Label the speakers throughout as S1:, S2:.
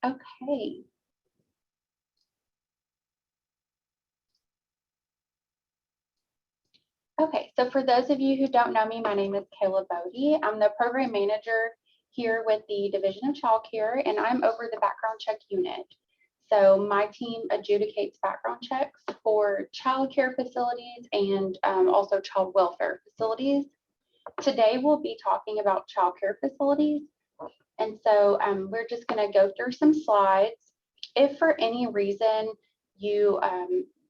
S1: Okay. Okay, so for those of you who don't know me, my name is Kayla Bodi. I'm the program manager here with the Division of Child Care, and I'm over the background check unit. So my team adjudicates background checks for child care facilities and also child welfare facilities. Today we'll be talking about child care facilities. And so we're just going to go through some slides. If for any reason you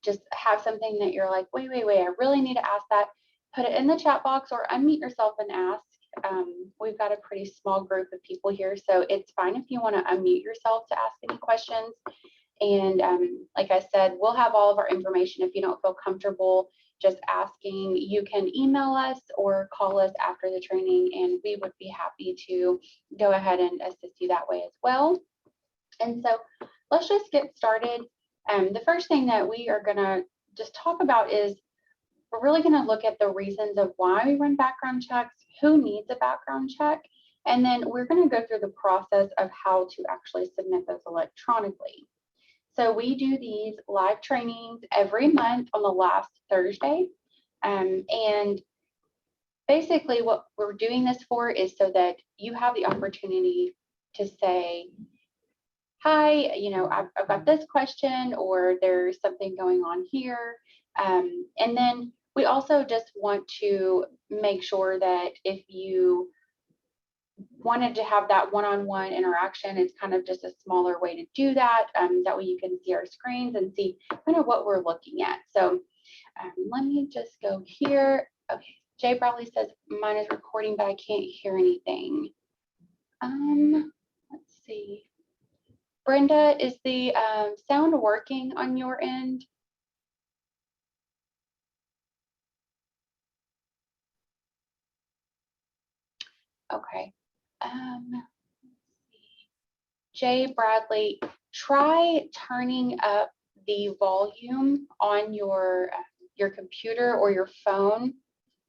S1: just have something that you're like, wait, I really need to ask that, put it in the chat box or unmute yourself and ask. We've got a pretty small group of people here, so it's fine if you want to unmute yourself to ask any questions. And like I said, we'll have all of our information. If you don't feel comfortable just asking, you can email us or call us after the training, and we would be happy to go ahead and assist you that way as well. And so let's just get started. The first thing that we are going to just talk about is we're really going to look at the reasons of why we run background checks, who needs a background check, and then we're going to go through the process of how to actually submit those electronically. So we do these live trainings every month on the last Thursday. And basically what we're doing this for is so that you have the opportunity to say, hi, you know, I've got this question, or there's something going on here. And then we also just want to make sure that if you wanted to have that one-on-one interaction, it's kind of just a smaller way to do that. That way you can see our screens and see kind of what we're looking at. So let me just go here. Okay, Jay Bradley says mine is recording, but I can't hear anything. Let's see. Brenda, is the sound working on your end? Okay. Let's see. Jay Bradley, try turning up the volume on your computer or your phone.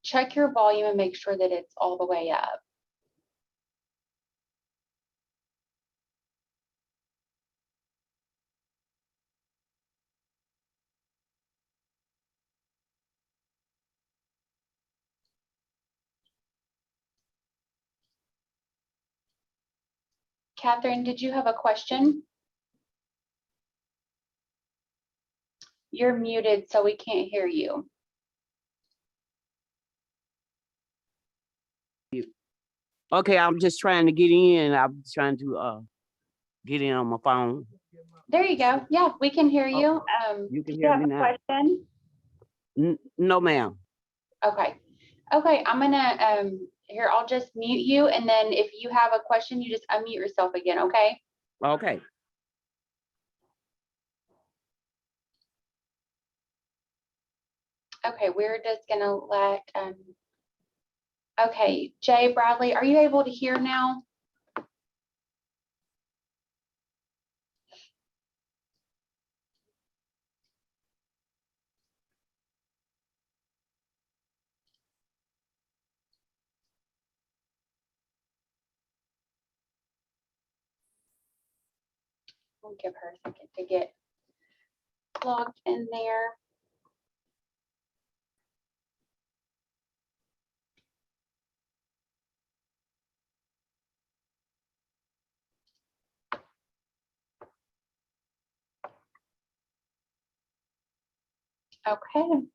S1: Check your volume and make sure that it's all the way up. Catherine, did you have a question? You're muted, so we can't hear you.
S2: Okay, I'm just trying to get in. I'm trying to get in on my phone.
S1: There you go. Yeah, we can hear you.
S2: You can
S1: do
S2: hear
S1: you have
S2: me
S1: a
S2: now?
S1: question?
S2: No, ma'am.
S1: Okay. Okay, I'm gonna here, I'll just mute you, and then if you have a question, you just unmute yourself again, okay?
S2: Okay.
S1: Okay, we're just gonna let okay, Jay Bradley, are you able to hear now? We'll give her a second to get logged in there. Okay.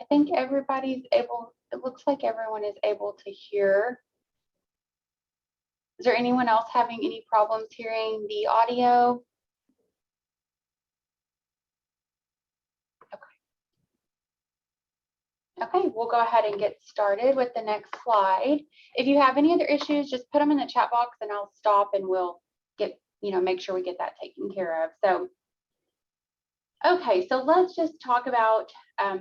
S1: I think everybody's able, it looks like everyone is able to hear. Is there anyone else having any problems hearing the audio? Okay, we'll go ahead and get started with the next slide. If you have any other issues, just put them in the chat box and I'll stop and we'll get, make sure we get that taken care of. So, okay, so let's just talk about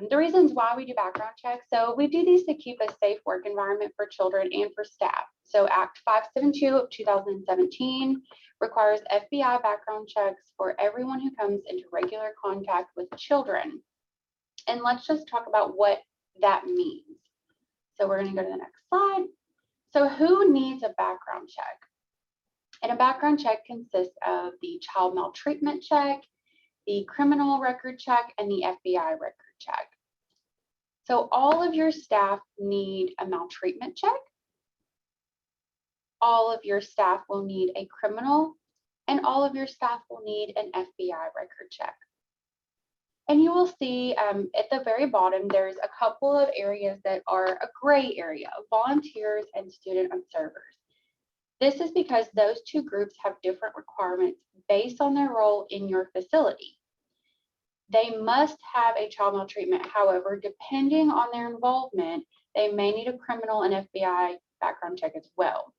S1: the reasons why we do background checks. So we do these to keep a safe work environment for children and for staff. So Act 572 of 2017 requires FBI background checks for everyone who comes into regular contact with children. And let's just talk about what that means. So we're going to go to the next slide. So who needs a background check? And a background check consists of the child maltreatment check, the criminal record check, and the FBI record check. So all of your staff need a maltreatment check. All of your staff will need a criminal, and all of your staff will need an FBI record check. And you will see at the very bottom, there's a couple of areas that are a gray area, volunteers and student observers. This is because those two groups have different requirements based on their role in your facility. They must have a child maltreatment. However, depending on their involvement, they may need a criminal and FBI background check as well.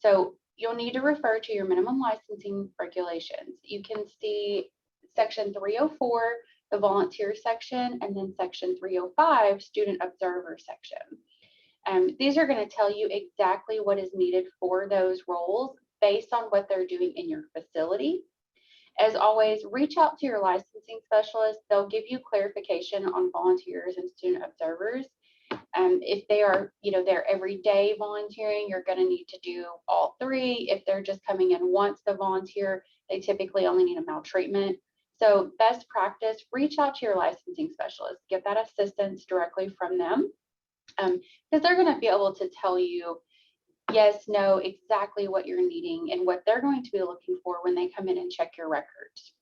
S1: So you'll need to refer to your minimum licensing regulations. You can see section 304, the volunteer section, and then section 305, student observer section. These are going to tell you exactly what is needed for those roles based on what they're doing in your facility. As always, reach out to your licensing specialist. They'll give you clarification on volunteers and student observers. If they are, they're every day volunteering, you're going to need to do all three. If they're just coming in once to volunteer, they typically only need a maltreatment. So best practice, reach out to your licensing specialist, get that assistance directly from them, because they're going to be able to tell you yes, no, exactly what you're needing and what they're going to be looking for when they come in and check your records.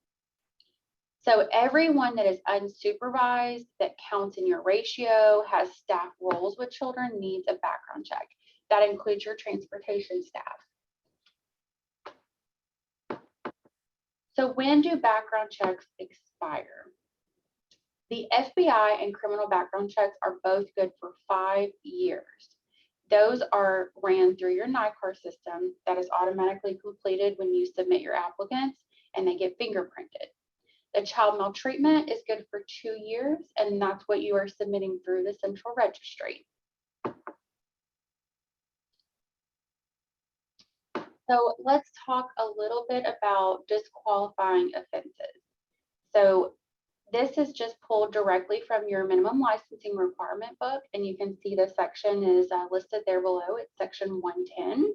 S1: So everyone that is unsupervised, that counts in your ratio, has staff roles with children, needs a background check. That includes your transportation staff. So when do background checks expire? The FBI and criminal background checks are both good for 5 years. Those are ran through your NICAR system that is automatically completed when you submit your applicants, and they get fingerprinted. The child maltreatment is good for 2 years, and that's what you are submitting through the central registry. So let's talk a little bit about disqualifying offenses. So this is just pulled directly from your minimum licensing requirement book, and you can see the section is listed there below. It's section 110.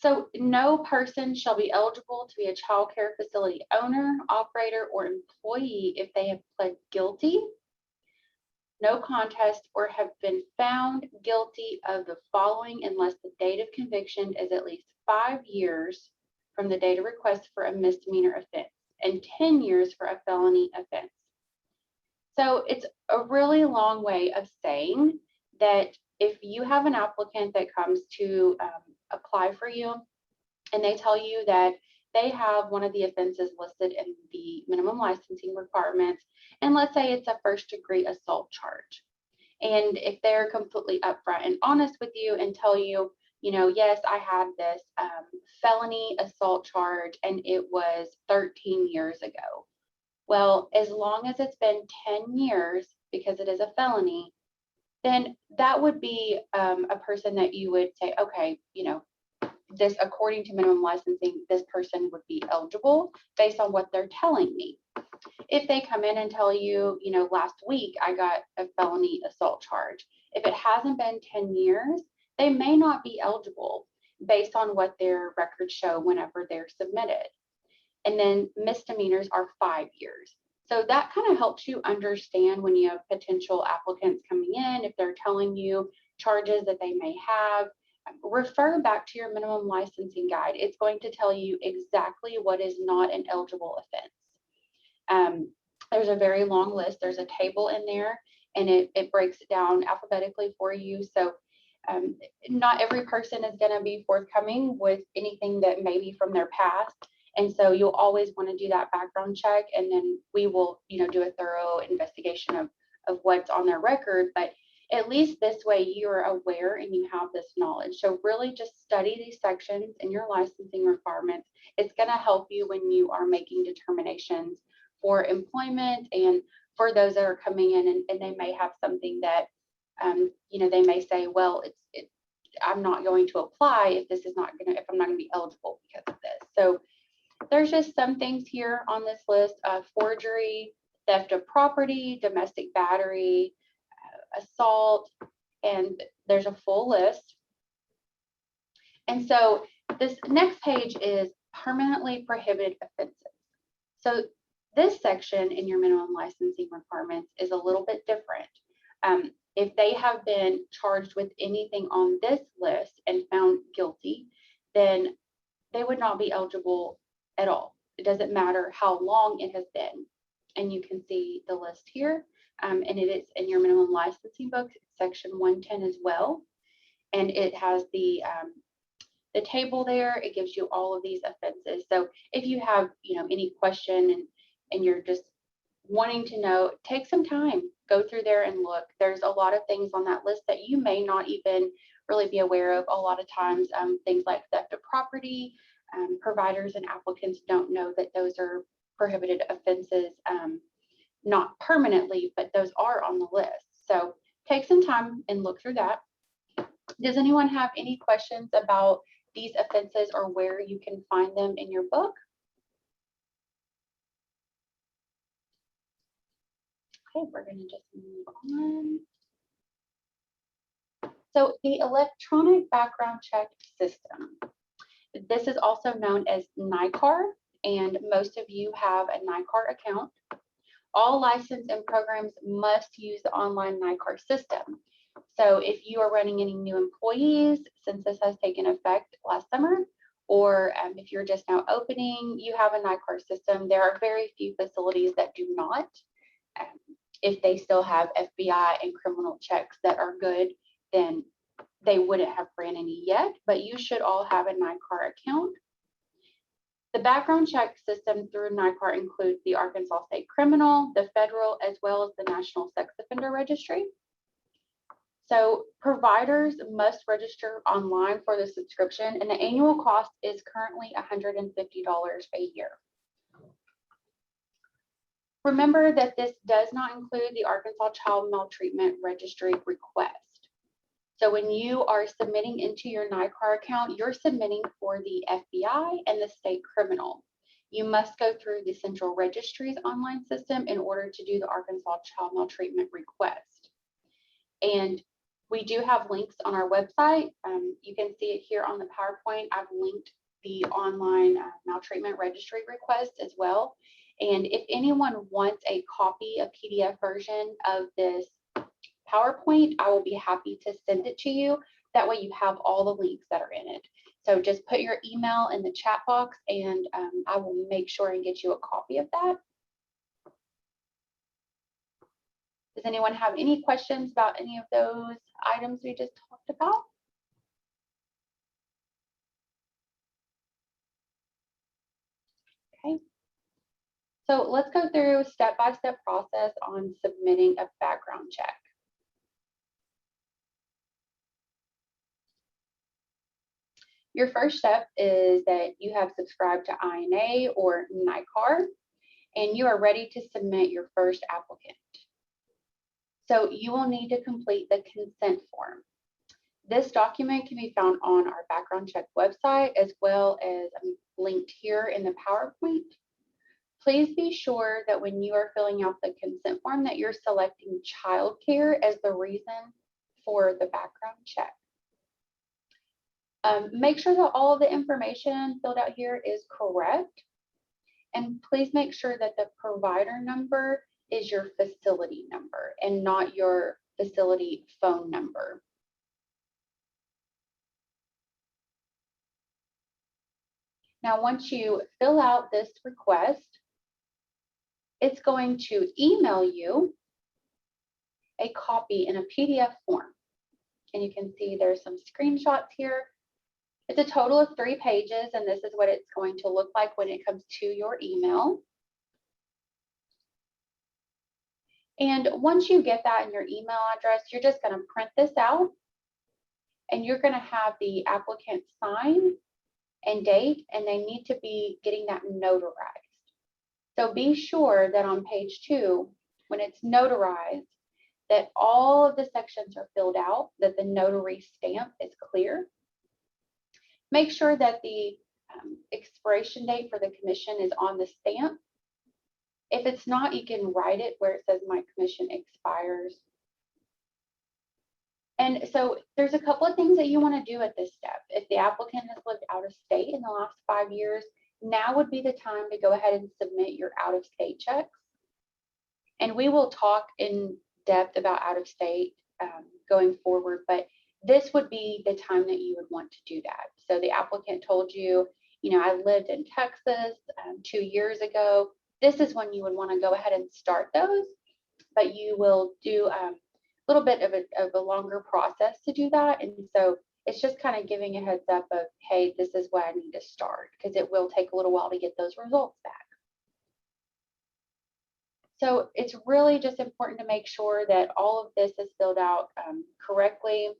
S1: So no person shall be eligible to be a child care facility owner, operator, or employee if they have pled guilty, no contest, or have been found guilty of the following unless the date of conviction is at least 5 years from the date of request for a misdemeanor offense and 10 years for a felony offense. So it's a really long way of saying that if you have an applicant that comes to apply for you and they tell you that they have one of the offenses listed in the minimum licensing requirements, and let's say it's a first-degree assault charge, and if they're completely upfront and honest with you and tell you, yes, I had this felony assault charge and it was 13 years ago. Well, as long as it's been 10 years, because it is a felony, then that would be a person that you would say, okay, this, according to minimum licensing, this person would be eligible based on what they're telling me. If they come in and tell you, last week I got a felony assault charge, if it hasn't been 10 years, they may not be eligible based on what their records show whenever they're submitted. And then misdemeanors are 5 years. So that kind of helps you understand when you have potential applicants coming in, if they're telling you charges that they may have, refer back to your minimum licensing guide. It's going to tell you exactly what is not an eligible offense. There's a very long list. There's a table in there, and it breaks it down alphabetically for you. So not every person is going to be forthcoming with anything that may be from their past. And so you'll always want to do that background check, and then we will, do a thorough investigation of what's on their record. But at least this way you're aware and you have this knowledge. So really just study these sections in your licensing requirements. It's going to help you when you are making determinations for employment and for those that are coming in and they may have something that, they may say, well, I'm not going to apply if I'm not going to be eligible because of this. So there's just some things here on this list of forgery, theft of property, domestic battery, assault, and there's a full list. And so This next page is permanently prohibited offenses. So this section in your minimum licensing requirements is a little bit different. If they have been charged with anything on this list and found guilty, then they would not be eligible at all. It doesn't matter how long it has been. And you can see the list here, and it is in your minimum licensing book, section 110 as well. And it has the table there. It gives you all of these offenses. So if you have, any question and you're just wanting to know, take some time, go through there and look. There's a lot of things on that list that you may not even really be aware of. A lot of times, things like theft of property, providers and applicants don't know that those are prohibited offenses, not permanently, but those are on the list. So take some time and look through that. Does anyone have any questions about these offenses or where you can find them in your book? Okay, we're going to just move on. So the electronic background check system. This is also known as NICAR, and most of you have a NICAR account. All licensed and programs must use the online NICAR system. So if you are running any new employees, since this has taken effect last summer, or if you're just now opening, you have a NICAR system. There are very few facilities that do not. If they still have FBI and criminal checks that are good, then they wouldn't have ran any yet, but you should all have a NICAR account. The background check system through NICAR includes the Arkansas State Criminal, the federal, as well as the National Sex Offender Registry. So providers must register online for the subscription, and the annual cost is currently $150 a year. Remember that this does not include the Arkansas Child Maltreatment Registry request. So when you are submitting into your NICAR account, you're submitting for the FBI and the state criminal. You must go through the Central Registry's online system in order to do the Arkansas Child Maltreatment request. And we do have links on our website. You can see it here on the PowerPoint. I've linked the online maltreatment registry request as well. And if anyone wants a copy, a PDF version of this PowerPoint, I will be happy to send it to you. That way you have all the links that are in it. So just put your email in the chat box and I will make sure and get you a copy of that. Does anyone have any questions about any of those items we just talked about? Okay. So let's go through a step-by-step process on submitting a background check. Your first step is that you have subscribed to INA or NICAR, and you are ready to submit your first applicant. So you will need to complete the consent form. This document can be found on our background check website as well as linked here in the PowerPoint. Please be sure that when you are filling out the consent form that you're selecting childcare as the reason for the background check. Make sure that all of the information filled out here is correct. And please make sure that the provider number is your facility number and not your facility phone number. Now, once you fill out this request, it's going to email you a copy in a PDF form. And you can see there's some screenshots here. It's a total of 3 pages, and this is what it's going to look like when it comes to your email. And once you get that in your email address, you're just going to print this out, and you're going to have the applicant sign and date, and they need to be getting that notarized. So be sure that on page 2, when it's notarized, that all of the sections are filled out, that the notary stamp is clear. Make sure that the expiration date for the commission is on the stamp. If it's not, you can write it where it says my commission expires And so there's a couple of things that you want to do at this step. If the applicant has lived out of state in the last 5 years, now would be the time to go ahead and submit your out-of-state checks. And we will talk in depth about out-of-state going forward, but this would be the time that you would want to do that. So the applicant told you, I lived in Texas 2 years ago. This is when you would want to go ahead and start those, but you will do a little bit of a longer process to do that. And so it's just kind of giving a heads up of, hey, this is where I need to start, because it will take a little while to get those results back. So it's really just important to make sure that all of this is filled out correctly.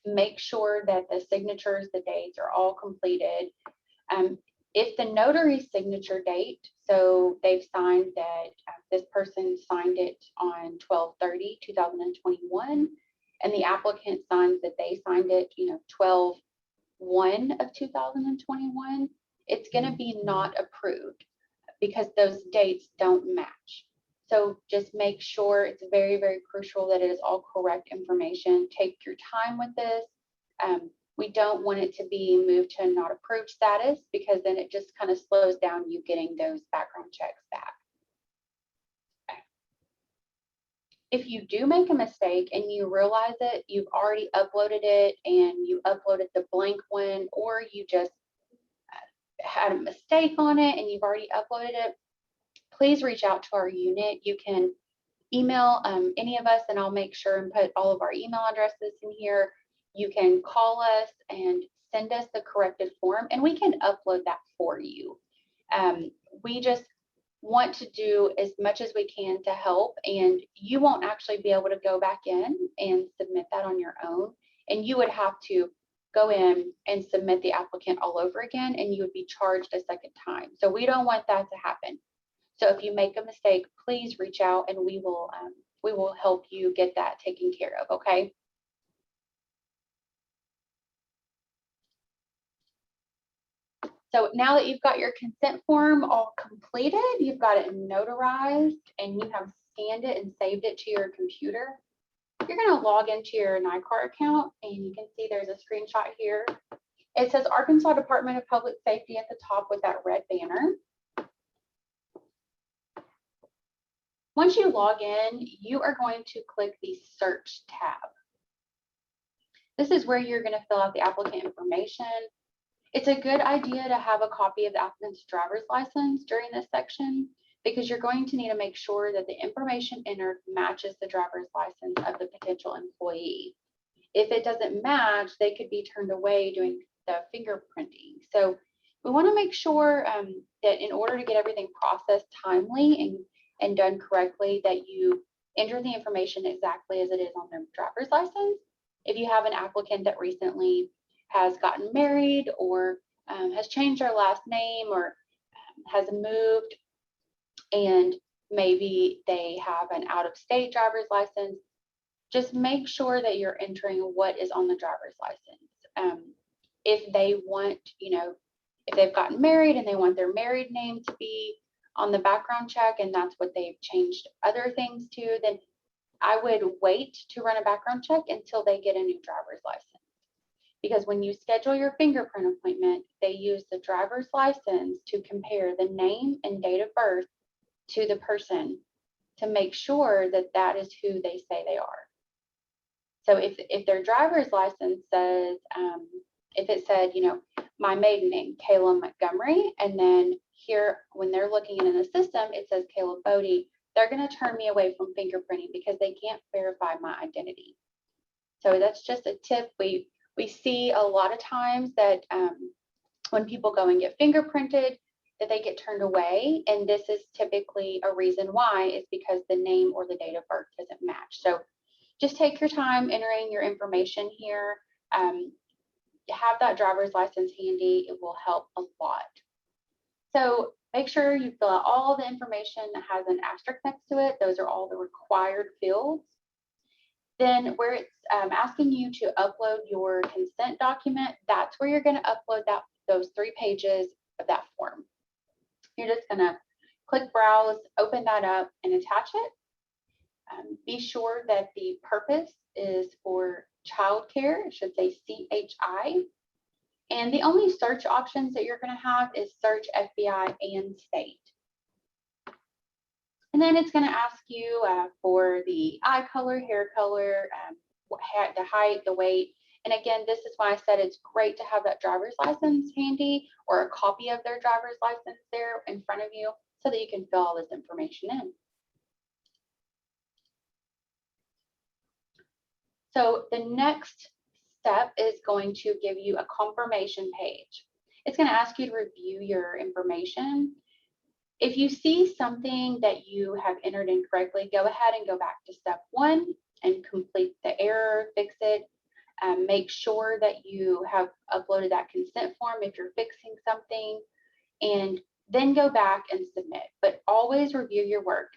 S1: Make sure that the signatures, the dates are all completed. If the notary's signature date, so they've signed that this person signed it on 12/30/2021, and the applicant signs that they signed it, 12/1/2021, it's going to be not approved because those dates don't match. So just make sure, it's very, very crucial that it is all correct information. Take your time with this. We don't want it to be moved to a not approved status, because then it just kind of slows down you getting those background checks back. If you do make a mistake and you realize it, you've already uploaded it and you uploaded the blank one, or you just had a mistake on it and you've already uploaded it, please reach out to our unit. You can email any of us, and I'll make sure and put all of our email addresses in here. You can call us and send us the corrected form, and we can upload that for you. We just want to do as much as we can to help, and you won't actually be able to go back in and submit that on your own, and you would have to go in and submit the applicant all over again, and you would be charged a second time. So we don't want that to happen. So if you make a mistake, please reach out and we will help you get that taken care of, okay? So now that you've got your consent form all completed, you've got it notarized, and you have scanned it and saved it to your computer, you're going to log into your NICAR account, and you can see there's a screenshot here. It says Arkansas Department of Public Safety at the top with that red banner. Once you log in, you are going to click the Search tab. This is where you're going to fill out the applicant information. It's a good idea to have a copy of the applicant's driver's license during this section, because you're going to need to make sure that the information entered matches the driver's license of the potential employee. If it doesn't match, they could be turned away doing the fingerprinting. So we want to make sure that in order to get everything processed timely and done correctly, that you enter the information exactly as it is on their driver's license. If you have an applicant that recently has gotten married, or has changed their last name, or has moved, and maybe they have an out-of-state driver's license, just make sure that you're entering what is on the driver's license. If they want, if they've gotten married and they want their married name to be on the background check, and that's what they've changed other things to, then I would wait to run a background check until they get a new driver's license. Because when you schedule your fingerprint appointment, they use the driver's license to compare the name and date of birth to the person to make sure that that is who they say they are. So if their driver's license says, if it said, my maiden name, Kayla Montgomery, and then here, when they're looking in the system, it says Kayla Bodi, they're going to turn me away from fingerprinting because they can't verify my identity. So that's just a tip. We see a lot of times that when people go and get fingerprinted, that they get turned away. And this is typically a reason why, is because the name or the date of birth doesn't match. So just take your time entering your information here. Have that driver's license handy. It will help a lot. So make sure you fill out all the information that has an asterisk next to it. Those are all the required fields. Then where it's asking you to upload your consent document, that's where you're going to upload those 3 pages of that form. You're just going to click browse, open that up, and attach it. Be sure that the purpose is for childcare. It should say CHI. And the only search options that you're going to have is search FBI and state. And then it's going to ask you for the eye color, hair color, the height, the weight. And again, this is why I said it's great to have that driver's license handy or a copy of their driver's license there in front of you so that you can fill all this information in. So the next step is going to give you a confirmation page. It's going to ask you to review your information. If you see something that you have entered incorrectly, go ahead and go back to step 1 and complete the error, fix it. Make sure that you have uploaded that consent form if you're fixing something, and then go back and submit. But always review your work.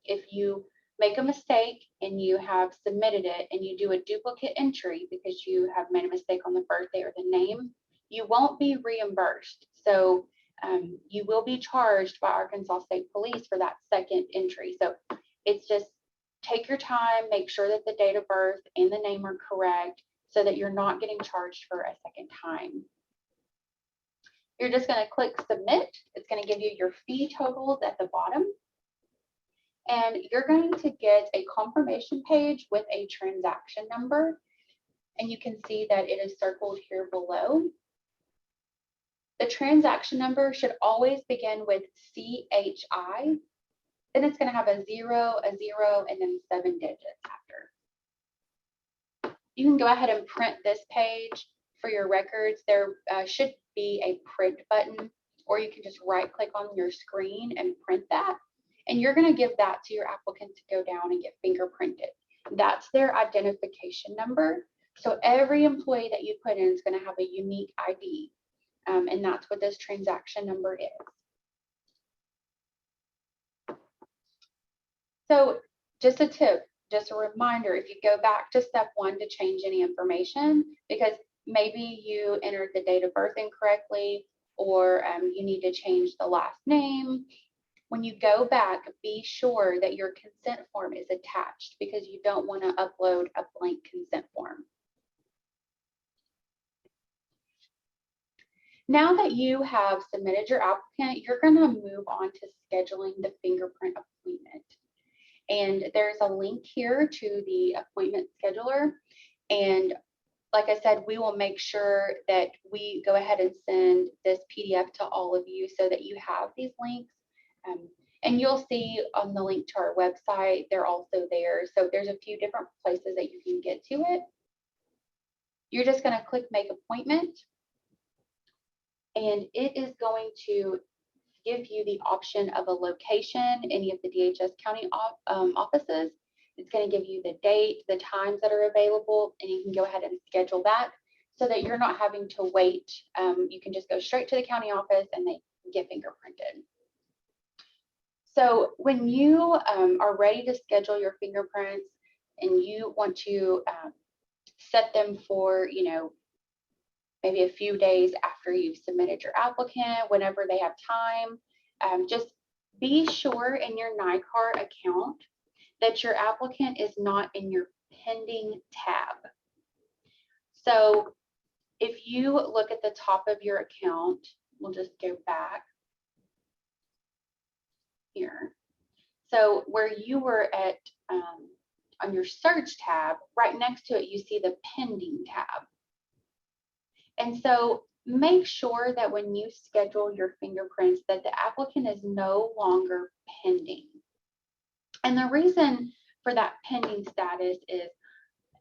S1: If you make a mistake and you have submitted it and you do a duplicate entry because you have made a mistake on the birthday or the name, you won't be reimbursed. So you will be charged by Arkansas State Police for that second entry. So it's just take your time, make sure that the date of birth and the name are correct so that you're not getting charged for a second time. You're just going to click submit. It's going to give you your fee totals at the bottom. And you're going to get a confirmation page with a transaction number. And you can see that it is circled here below. The transaction number should always begin with CHI. Then it's going to have a 0, and then 7 digits after. You can go ahead and print this page for your records. There should be a print button, or you can just right click on your screen and print that. And you're going to give that to your applicant to go down and get fingerprinted. That's their identification number. So every employee that you put in is going to have a unique ID. And that's what this transaction number is. So just a tip, just a reminder, if you go back to step 1 to change any information, because maybe you entered the date of birth incorrectly, or you need to change the last name. When you go back, be sure that your consent form is attached because you don't want to upload a blank consent form. Now that you have submitted your applicant, you're going to move on to scheduling the fingerprint appointment. And there's a link here to the appointment scheduler. And like I said, we will make sure that we go ahead and send this PDF to all of you so that you have these links. And you'll see on the link to our website, they're also there. So there's a few different places that you can get to it. You're just going to click make appointment. And it is going to give you the option of a location, any of the DHS county offices. It's going to give you the date, the times that are available, and you can go ahead and schedule that so that you're not having to wait. You can just go straight to the county office and they get fingerprinted. So when you are ready to schedule your fingerprints and you want to set them for, maybe a few days after you've submitted your applicant, whenever they have time, just be sure in your NICAR account that your applicant is not in your pending tab. So if you look at the top of your account, we'll just go back here. So where you were at on your search tab, right next to it, you see the pending tab. And so make sure that when you schedule your fingerprints that the applicant is no longer pending. And the reason for that pending status is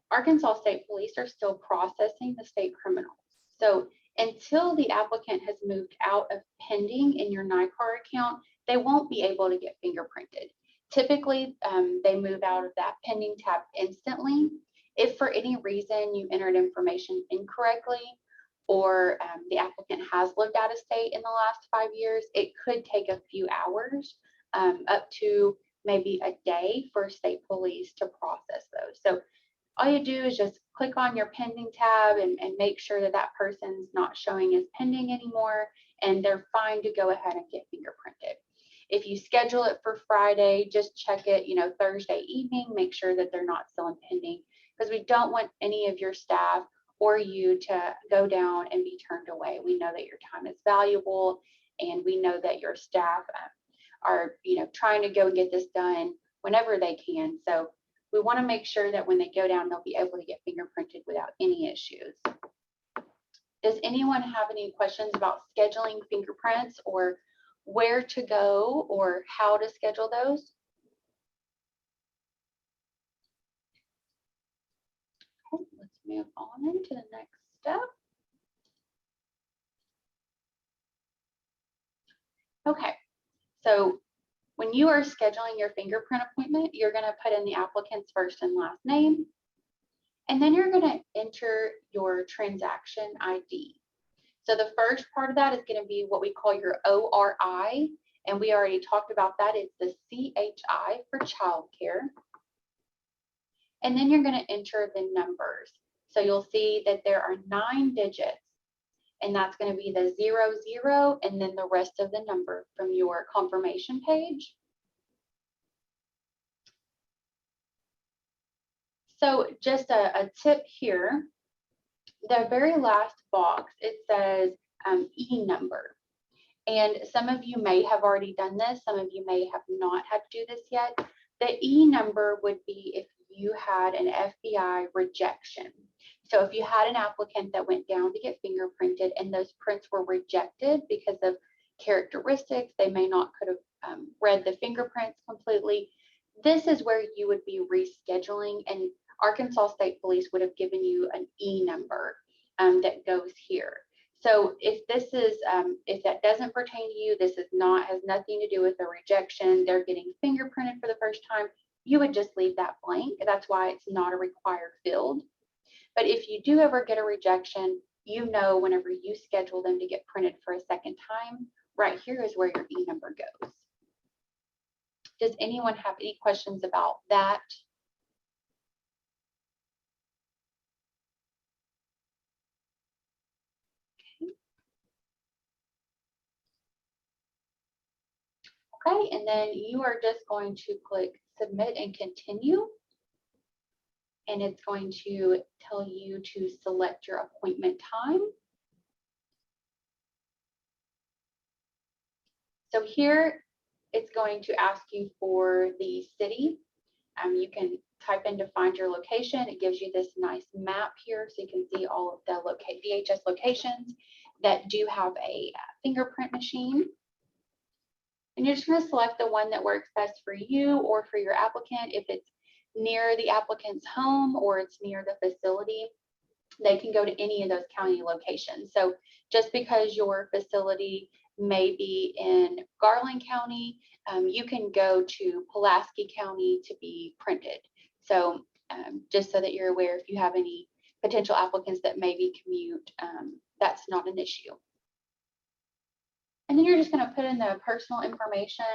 S1: Arkansas State Police are still processing the state criminals. So until the applicant has moved out of pending in your NICAR account, they won't be able to get fingerprinted. Typically, they move out of that pending tab instantly. If for any reason you entered information incorrectly, or the applicant has lived out of state in the last 5 years, it could take a few hours, up to maybe a day for state police to process those. So all you do is just click on your pending tab and make sure that that person's not showing as pending anymore, and they're fine to go ahead and get fingerprinted. If you schedule it for Friday, just check it, Thursday evening, make sure that they're not still in pending. because we don't want any of your staff or you to go down and be turned away. We know that your time is valuable, and we know that your staff are, trying to go get this done whenever they can. So we want to make sure that when they go down, they'll be able to get fingerprinted without any issues. Does anyone have any questions about scheduling fingerprints, or where to go, or how to schedule those? Okay, let's move on into the next step. Okay, so when you are scheduling your fingerprint appointment, you're going to put in the applicant's first and last name, and then you're going to enter your transaction ID. So the first part of that is going to be what we call your ORI, and we already talked about that. It's the CHI for childcare. And then you're going to enter the numbers. So you'll see that there are 9 digits, and that's going to be the 00 and then the rest of the number from your confirmation page. So just a tip here, the very last box, it says E number. And some of you may have already done this. Some of you may have not had to do this yet. The E number would be if you had an FBI rejection. So if you had an applicant that went down to get fingerprinted and those prints were rejected because of characteristics, they may not could have read the fingerprints completely. This is where you would be rescheduling, and Arkansas State Police would have given you an E number that goes here. So if this is, if that doesn't pertain to you, this is not, has nothing to do with the rejection, they're getting fingerprinted for the first time, you would just leave that blank. That's why it's not a required field. But if you do ever get a rejection, you know, whenever you schedule them to get printed for a second time, right here is where your E number goes. Does anyone have any questions about that? Okay, and then you are just going to click submit and continue. And it's going to tell you to select your appointment time. So here it's going to ask you for the city. You can type in to find your location. It gives you this nice map here so you can see all of the VHS locations that do have a fingerprint machine. And you're just going to select the one that works best for you or for your applicant. If it's near the applicant's home or it's near the facility, they can go to any of those county locations. So just because your facility may be in Garland County, you can go to Pulaski County to be printed. So just so that you're aware, if you have any potential applicants that maybe commute, that's not an issue. And then you're just going to put in the personal information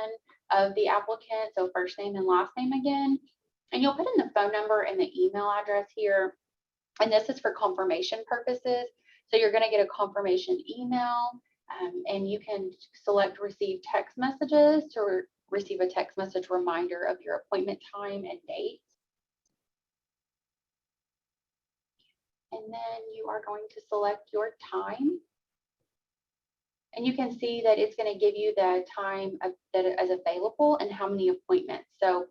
S1: of the applicant, so first name and last name again, and you'll put in the phone number and the email address here. And this is for confirmation purposes. So you're going to get a confirmation email, and you can select receive text messages to receive a text message reminder of your appointment time and date. And then you are going to select your time. And you can see that it's going to give you the time that is available and how many appointments. So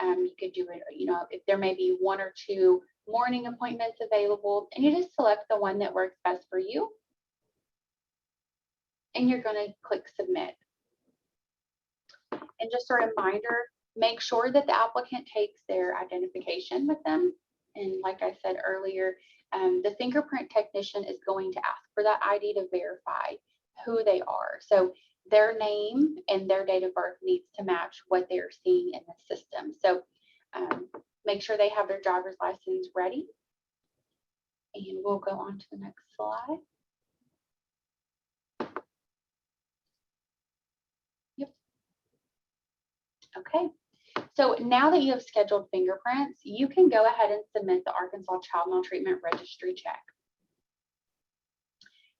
S1: you could do it, if there may be 1 or 2 morning appointments available, and you just select the one that works best for you. And you're going to click submit. And just a reminder, make sure that the applicant takes their identification with them. And like I said earlier, the fingerprint technician is going to ask for that ID to verify who they are. So their name and their date of birth needs to match what they're seeing in the system. So make sure they have their driver's license ready. And we'll go on to the next slide. Yep. Okay. So now that you have scheduled fingerprints, you can go ahead and submit the Arkansas Child Maltreatment Registry check.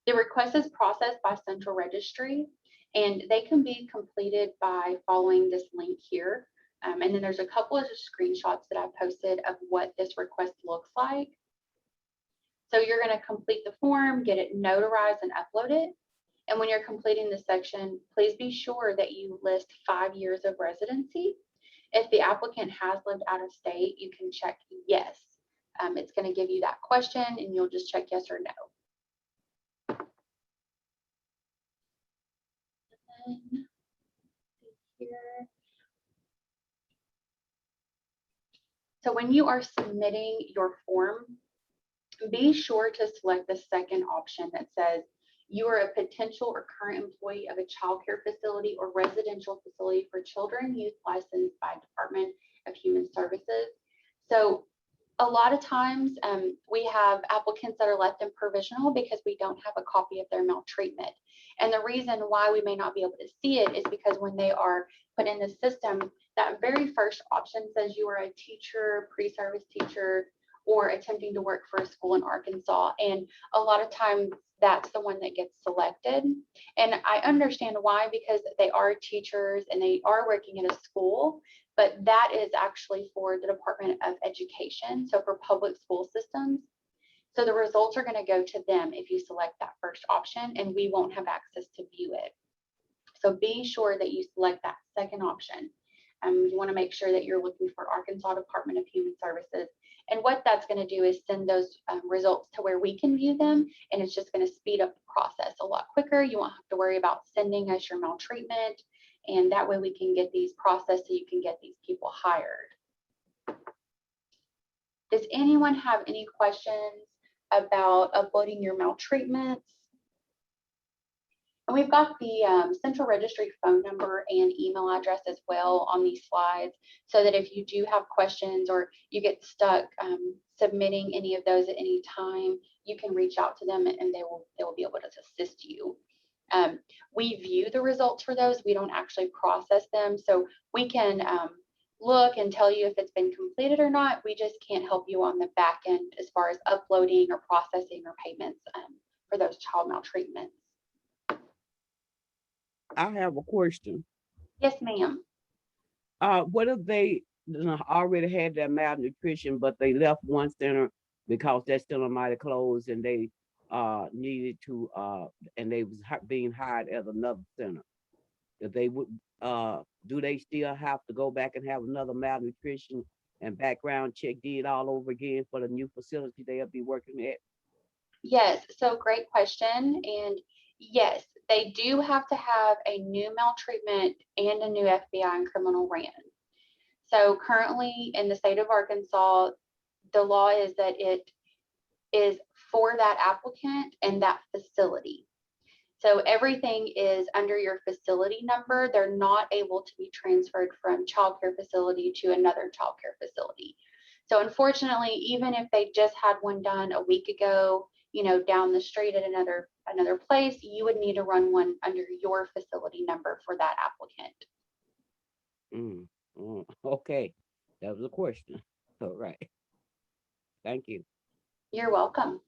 S1: The request is processed by Central Registry, and they can be completed by following this link here. And then there's a couple of screenshots that I posted of what this request looks like. So you're going to complete the form, get it notarized and upload it. And when you're completing this section, please be sure that you list 5 years of residency. If the applicant has lived out of state, you can check yes. It's going to give you that question and you'll just check yes or no. And then, here. So when you are submitting your form, be sure to select the second option that says you are a potential or current employee of a child care facility or residential facility for children, youth licensed by Department of Human Services. So a lot of times we have applicants that are left in provisional because we don't have a copy of their maltreatment. And the reason why we may not be able to see it is because when they are put in the system, that very first option says you are a teacher, pre-service teacher, or attempting to work for a school in Arkansas. And a lot of times that's the one that gets selected. And I understand why, because they are teachers and they are working at a school, but that is actually for the Department of Education, so for public school systems. So the results are going to go to them if you select that first option, and we won't have access to view it. So be sure that you select that second option. You want to make sure that you're looking for Arkansas Department of Human Services. And what that's going to do is send those results to where we can view them, and it's just going to speed up the process a lot quicker. You won't have to worry about sending us your maltreatment, and that way we can get these processed so you can get these people hired. Does anyone have any questions about uploading your maltreatments? And we've got the Central Registry phone number and email address as well on these slides, so that if you do have questions or you get stuck submitting any of those at any time, you can reach out to them and they will be able to assist you. We view the results for those. We don't actually process them, so we can look and tell you if it's been completed or not. We just can't help you on the back end as far as uploading or processing or payments for those child maltreatments.
S2: I have a question.
S1: Yes, ma'am.
S2: What if they already had their malnutrition, but they left one center because that center might have closed and they needed to, and they was being hired at another center? If they would, do they still have to go back and have another malnutrition and background check did all over again for the new facility they'll be working at?
S1: Yes, so great question. And yes, they do have to have a new maltreatment and a new FBI and criminal ran. So currently in the state of Arkansas, the law is that it is for that applicant and that facility. So everything is under your facility number. They're not able to be transferred from child care facility to another child care facility. So unfortunately, even if they just had one done a week ago, down the street at another place, you would need to run one under your facility number for that applicant.
S2: Okay, that was a question. All right. Thank you.
S1: You're welcome.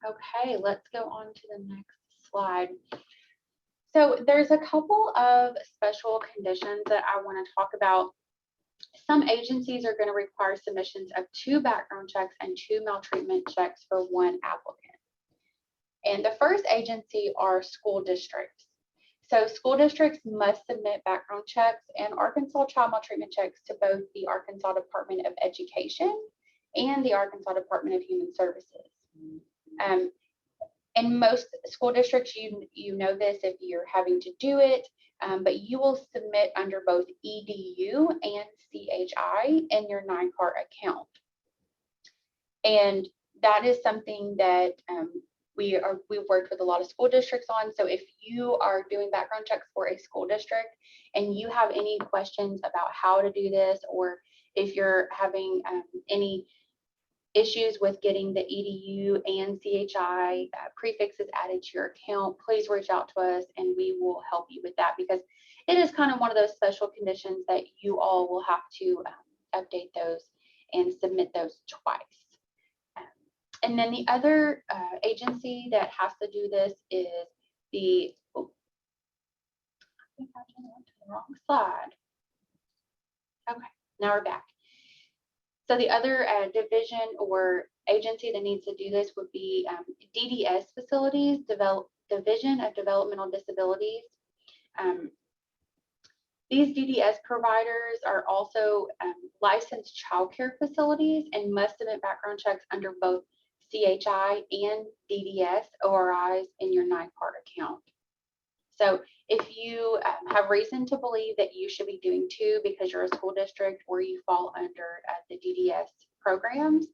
S1: Okay, let's go on to the next slide. So there's a couple of special conditions that I want to talk about. Some agencies are going to require submissions of 2 background checks and 2 maltreatment checks for 1 applicant. And the first agency are school districts. So school districts must submit background checks and Arkansas child maltreatment checks to both the Arkansas Department of Education and the Arkansas Department of Human Services. In most school districts, you know this if you're having to do it, but you will submit under both EDU and CHI in your 9-cart account. And that is something that we've worked with a lot of school districts on. So if you are doing background checks for a school district and you have any questions about how to do this, or if you're having any issues with getting the EDU and CHI prefixes added to your account, please reach out to us and we will help you with that, because it is kind of one of those special conditions that you all will have to update those and submit those twice. And then the other agency that has to do this is the think I went to the wrong slide. Okay, now we're back. So the other division or agency that needs to do this would be DDS facilities, Division of Developmental Disabilities. These DDS providers are also licensed childcare facilities and must submit background checks under both CHI and DDS ORIs in your NIPART account. So if you have reason to believe that you should be doing two because you're a school district or you fall under the DDS programs,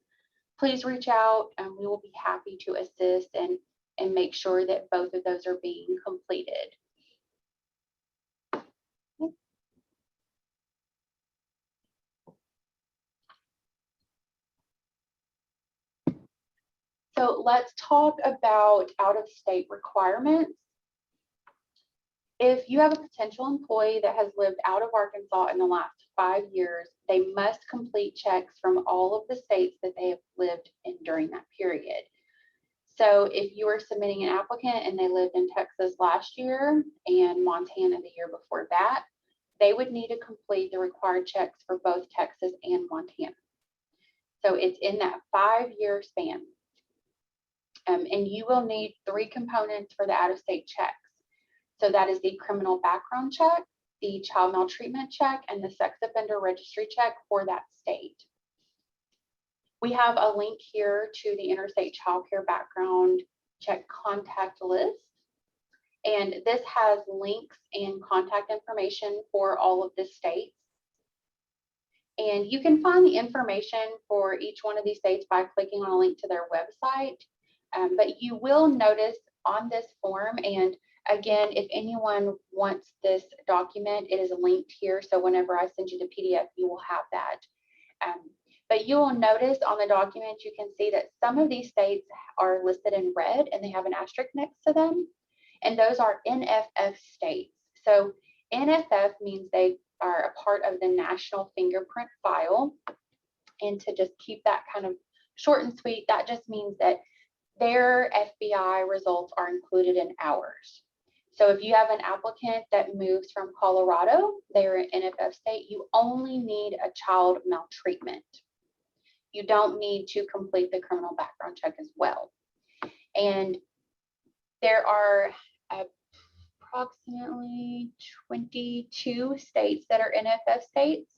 S1: please reach out and we will be happy to assist and make sure that both of those are being completed. So let's talk about out-of-state requirements. If you have a potential employee that has lived out of Arkansas in the last 5 years, they must complete checks from all of the states that they have lived in during that period. So if you are submitting an applicant and they lived in Texas last year and Montana the year before that, they would need to complete the required checks for both Texas and Montana. So it's in that 5-year span. And you will need 3 components for the out-of-state checks. So that is the criminal background check, the child maltreatment check, and the sex offender registry check for that state. We have a link here to the interstate child care background check contact list. And this has links and contact information for all of the states. And you can find the information for each one of these states by clicking on a link to their website. But you will notice on this form, and again, if anyone wants this document, it is linked here. So whenever I send you the PDF, you will have that. But you will notice on the document, you can see that some of these states are listed in red and they have an asterisk next to them. And those are NFF states. So NFF means they are a part of the National Fingerprint File. And to just keep that kind of short and sweet, that just means that their FBI results are included in ours. So if you have an applicant that moves from Colorado, they're an NFF state, you only need a child maltreatment. You don't need to complete the criminal background check as well. And there are approximately 22 states that are NFF states.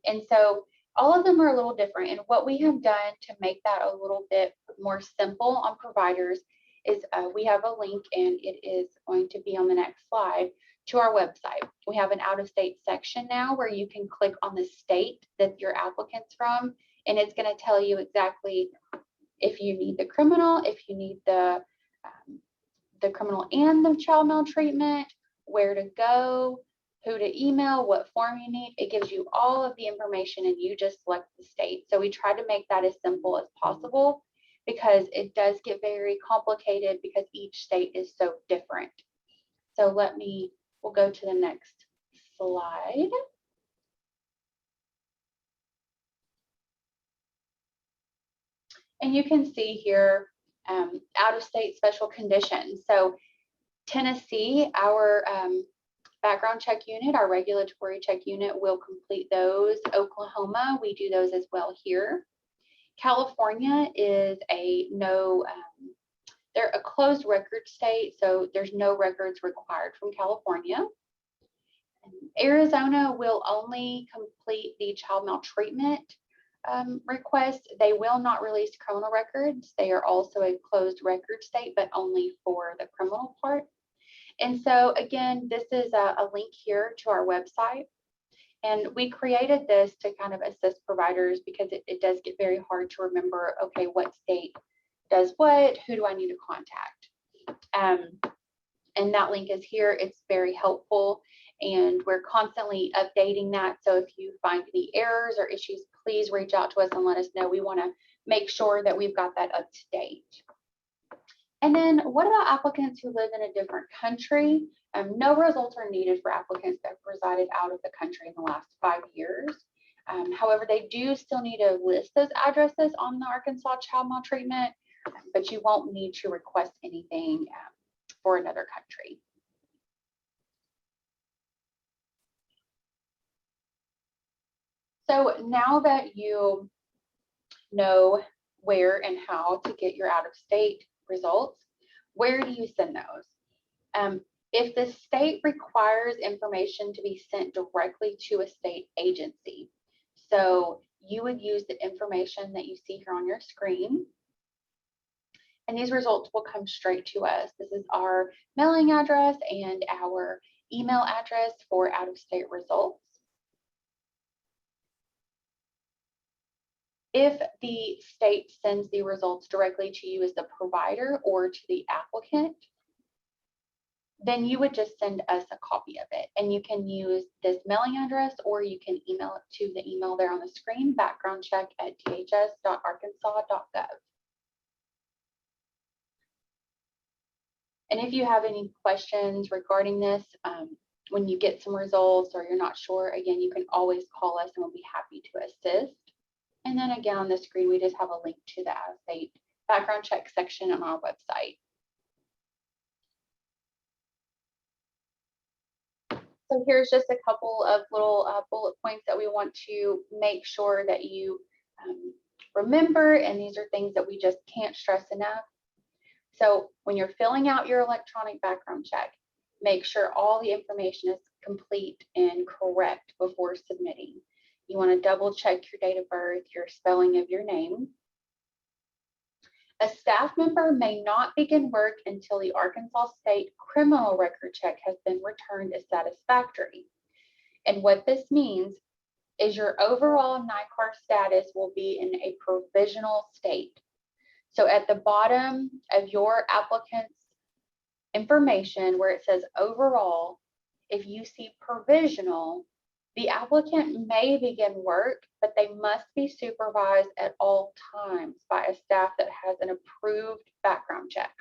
S1: And so all of them are a little different. And what we have done to make that a little bit more simple on providers is we have a link, and it is going to be on the next slide, to our website. We have an out-of-state section now where you can click on the state that your applicant's from, and it's going to tell you exactly if you need the criminal, if you need the criminal and the child maltreatment, where to go, who to email, what form you need. It gives you all of the information and you just select the state. So we try to make that as simple as possible because it does get very complicated because each state is so different. So we'll go to the next slide. And you can see here out-of-state special conditions. So Tennessee, our background check unit, our regulatory check unit will complete those. Oklahoma, we do those as well here. California is they're a closed record state, so there's no records required from California. Arizona will only complete the child maltreatment request. They will not release criminal records. They are also a closed record state, but only for the criminal part. And so again, this is a link here to our website. And we created this to kind of assist providers because it does get very hard to remember, okay, what state does what, who do I need to contact? And that link is here. It's very helpful. And we're constantly updating that. So if you find any errors or issues, please reach out to us and let us know. We want to make sure that we've got that up to date. And then what about applicants who live in a different country? No results are needed for applicants that have resided out of the country in the last 5 years. However, they do still need to list those addresses on the Arkansas child maltreatment, but you won't need to request anything for another country. So now that you know where and how to get your out-of-state results, where do you send those? If the state requires information to be sent directly to a state agency, so you would use the information that you see here on your screen, and these results will come straight to us. This is our mailing address and our email address for out-of-state results. If the state sends the results directly to you as the provider or to the applicant, then you would just send us a copy of it. And you can use this mailing address, or you can email it to the email there on the screen, backgroundcheck@dhs.arkansas.gov. And if you have any questions regarding this, when you get some results or you're not sure, again, you can always call us and we'll be happy to assist. And then again, on the screen, we just have a link to the out-of-state background check section on our website. So here's just a couple of little bullet points that we want to make sure that you remember, and these are things that we just can't stress enough. So when you're filling out your electronic background check, make sure all the information is complete and correct before submitting. You want to double check your date of birth, your spelling of your name. A staff member may not begin work until the Arkansas State criminal record check has been returned as satisfactory. And what this means is your overall NICAR status will be in a provisional state. So at the bottom of your applicant's information where it says overall, if you see provisional, the applicant may begin work, but they must be supervised at all times by a staff that has an approved background check.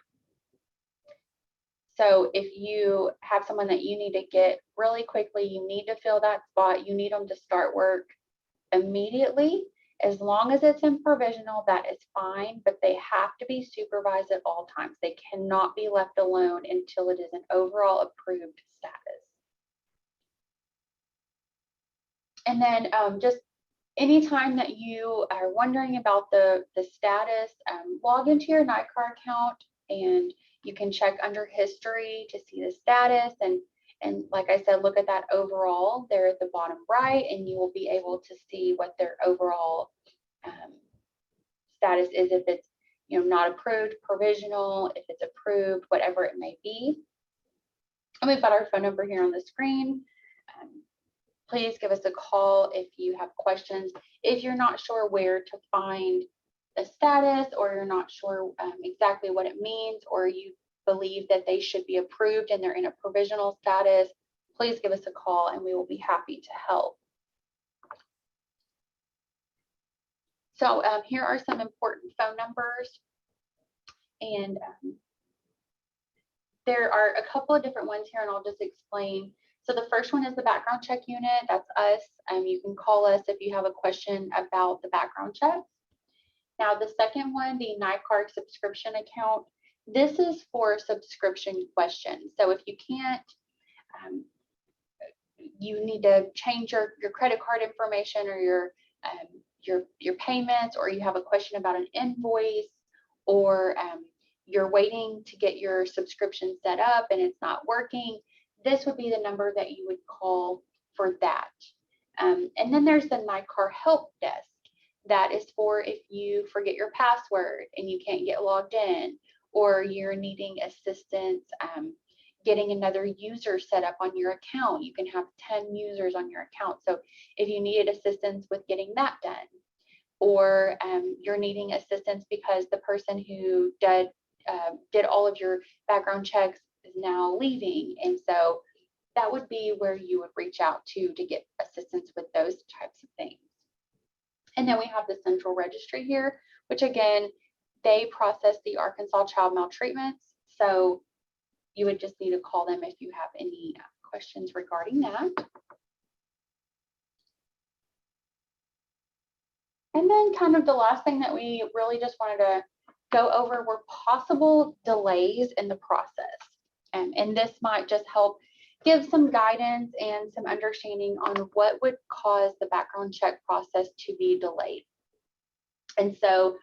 S1: So if you have someone that you need to get really quickly, you need to fill that spot, you need them to start work immediately, as long as it's in provisional, that is fine, but they have to be supervised at all times. They cannot be left alone until it is an overall approved status. And then just anytime that you are wondering about the status, log into your NICAR account and you can check under history to see the status. And like I said, look at that overall there at the bottom right, and you will be able to see what their overall status is, if it's not approved, provisional, if it's approved, whatever it may be. And we've got our phone number here on the screen. Please give us a call if you have questions. If you're not sure where to find the status, or you're not sure exactly what it means, or you believe that they should be approved and they're in a provisional status, please give us a call and we will be happy to help. So here are some important phone numbers, and there are a couple of different ones here, and I'll just explain. So the first one is the background check unit. That's us. You can call us if you have a question about the background check. Now the second one, the NICAR subscription account. This is for subscription questions. So if you can't, you need to change your credit card information, or your payments, or you have a question about an invoice, or you're waiting to get your subscription set up and it's not working, this would be the number that you would call for that. And then there's the NICAR help desk. That is for if you forget your password and you can't get logged in, or you're needing assistance getting another user set up on your account. You can have 10 users on your account. So if you needed assistance with getting that done, or you're needing assistance because the person who did all of your background checks is now leaving, and so that would be where you would reach out to get assistance with those types of things. And then we have the central registry here, which again, they process the Arkansas child maltreatments. So you would just need to call them if you have any questions regarding that. And then kind of the last thing that we really just wanted to go over were possible delays in the process. And this might just help give some guidance and some understanding on what would cause the background check process to be delayed. And so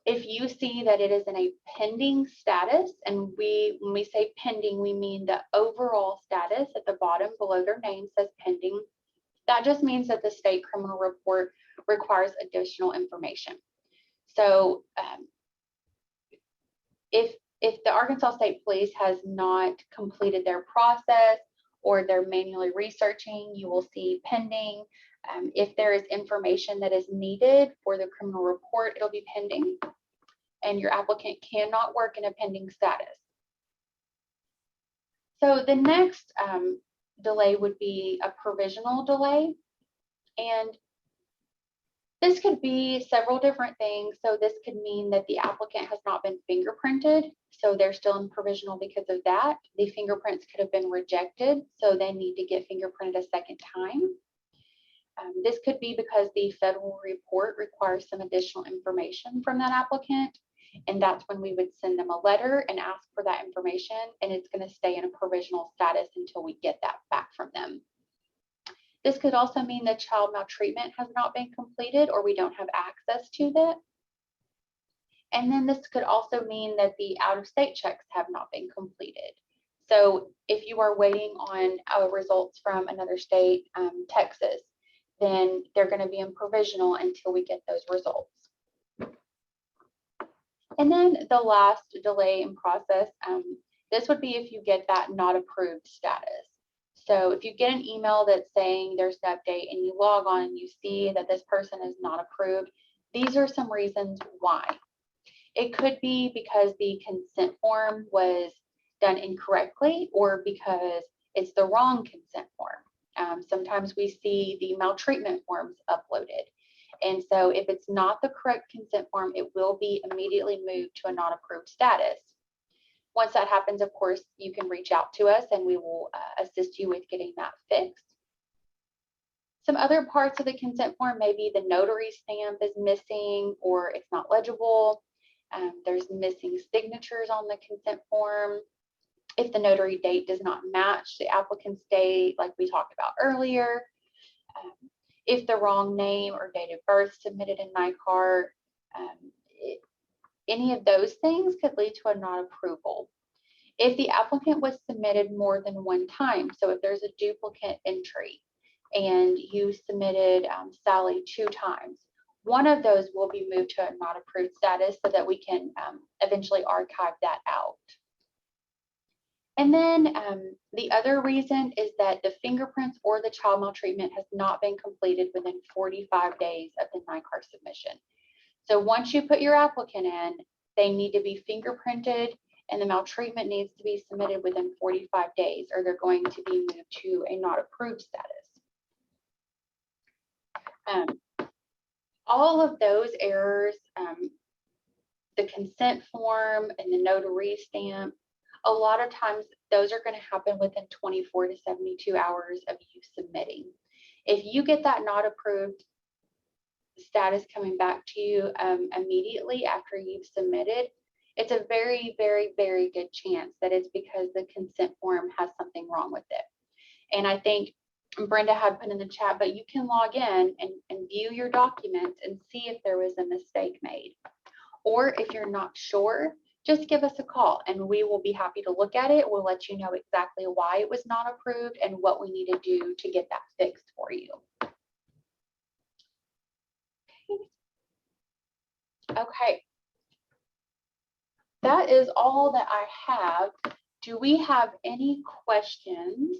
S1: if you see that it is in a pending status, and when we say pending, we mean the overall status at the bottom below their name says pending. That just means that the state criminal report requires additional information. So if the Arkansas State Police has not completed their process or they're manually researching, you will see pending. If there is information that is needed for the criminal report, it'll be pending, and your applicant cannot work in a pending status. So the next delay would be a provisional delay, and this could be several different things. So this could mean that the applicant has not been fingerprinted, so they're still in provisional because of that. The fingerprints could have been rejected, so they need to get fingerprinted a second time. This could be because the federal report requires some additional information from that applicant, and that's when we would send them a letter and ask for that information, and it's going to stay in a provisional status until we get that back from them. This could also mean that child maltreatment has not been completed or we don't have access to that. And then this could also mean that the out-of-state checks have not been completed. So if you are waiting on results from another state, Texas, then they're going to be in provisional until we get those results. And then the last delay in process, this would be if you get that not approved status. So if you get an email that's saying there's an update and you log on and you see that this person is not approved, these are some reasons why. It could be because the consent form was done incorrectly or because it's the wrong consent form. Sometimes we see the maltreatment forms uploaded. And so if it's not the correct consent form, it will be immediately moved to a not approved status. Once that happens, of course, you can reach out to us and we will assist you with getting that fixed. Some other parts of the consent form, maybe the notary stamp is missing or it's not legible. There's missing signatures on the consent form. If the notary date does not match the applicant's date, like we talked about earlier. If the wrong name or date of birth submitted in NICAR, any of those things could lead to a non-approval. If the applicant was submitted more than one time, so if there's a duplicate entry and you submitted Sally 2 times, one of those will be moved to a not approved status so that we can eventually archive that out. And then the other reason is that the fingerprints or the child maltreatment has not been completed within 45 days of the NICAR submission. So once you put your applicant in, they need to be fingerprinted and the maltreatment needs to be submitted within 45 days or they're going to be moved to a not approved status. All of those errors, the consent form and the notary stamp, a lot of times those are going to happen within 24 to 72 hours of you submitting. If you get that not approved status coming back to you immediately after you've submitted, it's a very, very, very good chance that it's because the consent form has something wrong with it. And I think Brenda had put in the chat, but you can log in and view your documents and see if there was a mistake made. Or if you're not sure, just give us a call and we will be happy to look at it. We'll let you know exactly why it was not approved and what we need to do to get that fixed for you. Okay. That is all that I have. Do we have any questions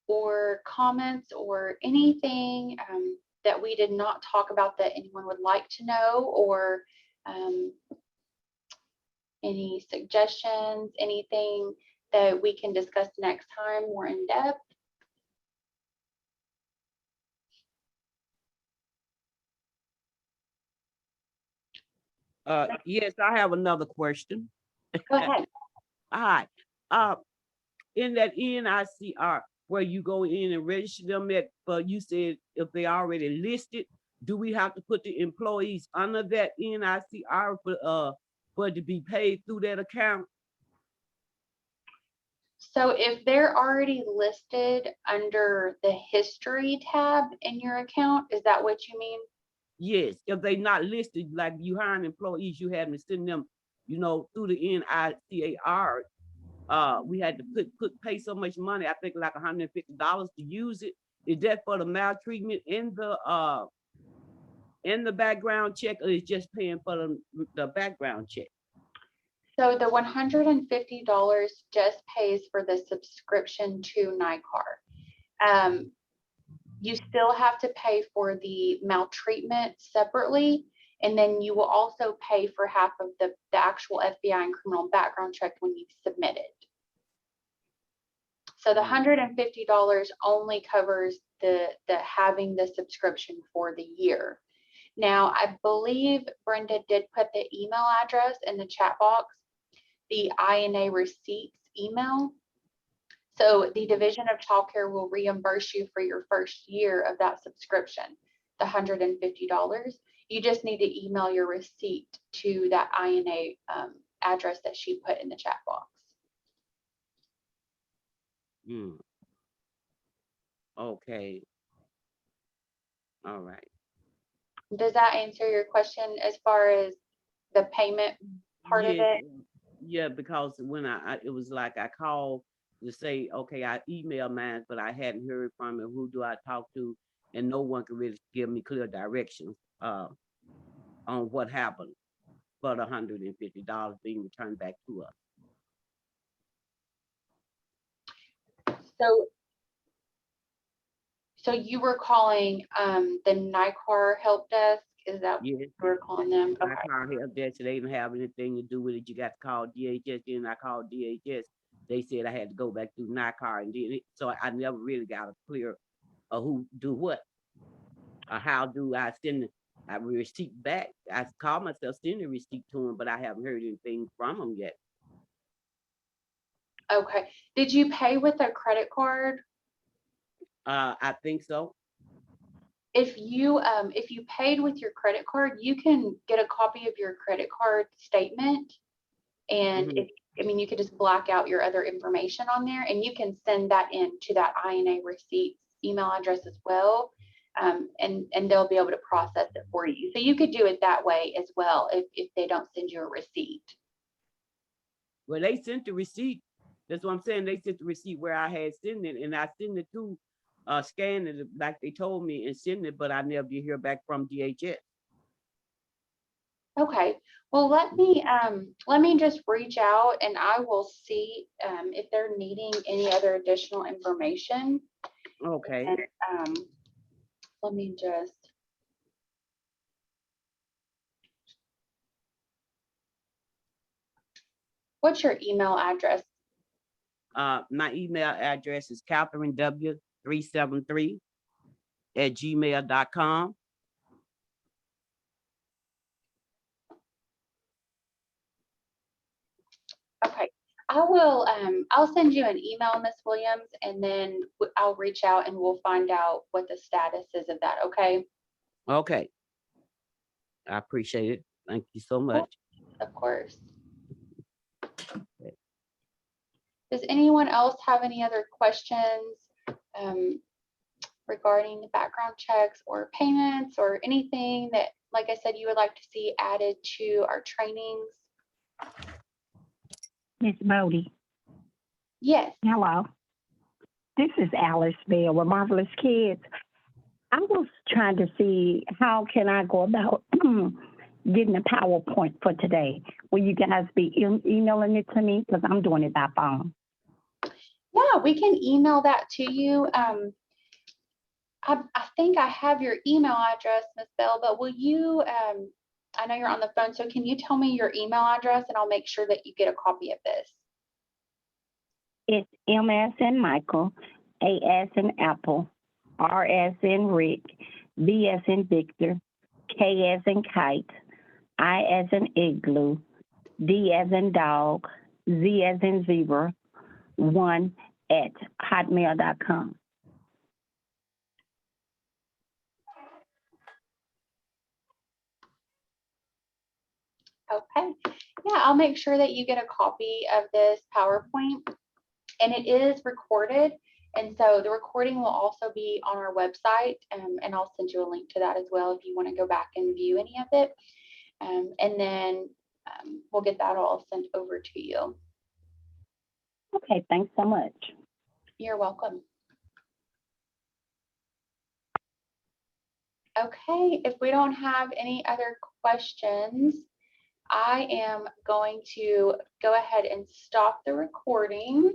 S1: or comments or anything that we did not talk about that anyone would like to know, or any suggestions, anything that we can discuss next time more in depth?
S2: Yes, I have another question.
S1: Go ahead.
S2: All right. In that NICR, where you go in and register them at, but you said if they already listed, do we have to put the employees under that NICR for to be paid through that account?
S1: So if they're already listed under the history tab in your account, is that what you mean?
S2: Yes, if they not listed, like you hiring employees, you have to send them, you know, through the NICAR. We had to pay so much money, I think like $150 to use it. Is that for the maltreatment in the background check, or is just paying for the background check?
S1: So the $150 just pays for the subscription to NICAR. You still have to pay for the maltreatment separately, and then you will also pay for half of the actual FBI and criminal background check when you submit it. So the $150 only covers the having the subscription for the year. Now, I believe Brenda did put the email address in the chat box, the INA receipts email. So the Division of Child Care will reimburse you for your first year of that subscription, the $150. You just need to email your receipt to that INA address that she put in the chat box.
S2: Okay. All right.
S1: Does that answer your question as far as the payment part of it?
S2: Yeah, because when it was like I called to say, okay, I emailed mine, but I hadn't heard from him. Who do I talk to? And no one could really give me clear directions on what happened for the $150 being returned back to us.
S1: So you were calling the NICAR help desk? Is that what you were calling them? Okay.
S2: NICAR help desk, they didn't have anything to do with it. You got to call DHS. Then I called DHS. They said I had to go back through NICAR, and did it. So I never really got a clear who do what, or how do I send a receipt back. I called myself, send the receipt to them, but I haven't heard anything from them yet.
S1: Okay. Did you pay with a credit card?
S2: I think so.
S1: If you paid with your credit card, you can get a copy of your credit card statement, and you could just black out your other information on there, and you can send that in to that INA receipts email address as well, and they'll be able to process it for you. So you could do it that way as well if they don't send you a receipt.
S2: Well, they sent the receipt. That's what I'm saying. They sent the receipt where I had sent it, and I sent it to scan it like they told me and send it, but I never did hear back from DHS.
S1: Okay, well, let me just reach out, and I will see if they're needing any other additional information.
S2: Okay.
S1: And let me just. What's your email address?
S2: My email address is CatherineW373@gmail.com.
S1: Okay, I'll send you an email, Miss Williams, and then I'll reach out and we'll find out what the status is of that, okay?
S2: Okay. I appreciate it. Thank you so much.
S1: Of course. Does anyone else have any other questions regarding the background checks or payments or anything that, like I said, you would like to see added to our trainings?
S3: Miss Bodi.
S1: Yes.
S3: Hello. This is Alice Bell with Marvelous Kids. I was trying to see how can I go about getting a PowerPoint for today. Will you guys be emailing it to me? Because I'm doing it by phone.
S1: Yeah, we can email that to you. I think I have your email address, Ms. Bell, but will you, I know you're on the phone, so can you tell me your email address and I'll make sure that you get a copy of this?
S3: It's M as in Michael, A as in Apple, R as in Rick, V as in Victor, K as in Kite, I as in Igloo, D as in Dog, Z as in Zebra, 1@hotmail.com.
S1: Okay, yeah, I'll make sure that you get a copy of this PowerPoint. and it is recorded. And so the recording will also be on our website, and I'll send you a link to that as well if you want to go back and view any of it. And then we'll get that all sent over to you.
S3: Okay, thanks so much.
S1: You're welcome. Okay, if we don't have any other questions, I am going to go ahead and stop the recording.